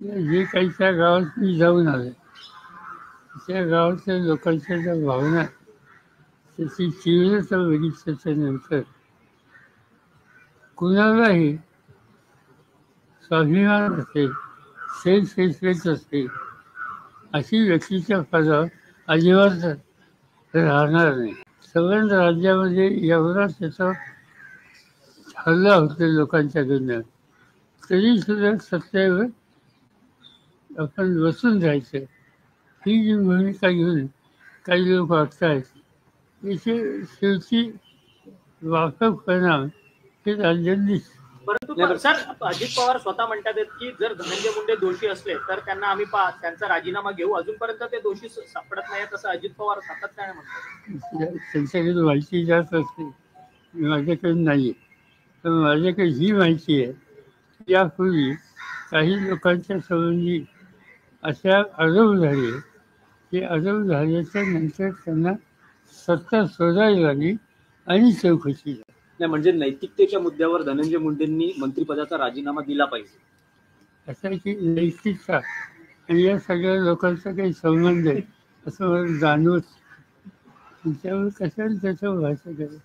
जे काही त्या गावात मी जाऊन आले, त्या गावातल्या लोकांच्या ज्या भावना आहेत, त्याची तीव्रता बघितल्याच्यानंतर कुणालाही स्वाभिमान असेल, सेल्फ रिस्पेक्ट असेल, अशी व्यक्तीच्या पदावर अजिबात राहणार नाही. सगळ्या राज्यामध्ये एवढा त्याचा हल्ला होतो लोकांच्याकडनं, तरीसुद्धा सत्तेवर आपण बसून राहायचं, ही जी भूमिका घेऊन काही लोक वागतायत, याचे शेवटी वाकफ परिणाम हे राज्यांनी. परंतु सर, अजित पवार स्वतः म्हणतात की जर धनंजय मुंडे दोषी असले तर त्यांना आम्ही त्यांचा राजीनामा घेऊ, अजूनपर्यंत ते दोषी सापडत नाही, असं अजित पवार सातत्याने म्हणतात. त्यांच्याकडे माहिती जास्त असते, माझ्याकडे नाही. पण माझ्याकडे ही माहिती आहे, यापूर्वी काही लोकांच्या संबंधी अशा आरोप झाले, ते आरोप झाल्याच्या नंतर त्यांना सत्ता सोडावी लागली आणि चौकशी झाली. नाही, म्हणजे नैतिकतेच्या मुद्द्यावर धनंजय मुंडेंनी मंत्रिपदाचा राजीनामा दिला पाहिजे, असा की नैतिकता आणि या सगळ्या लोकांचा काही संबंध आहे असं मला जाणवत, त्याच्यावर कशाला त्याच्यावर भाषा करेल.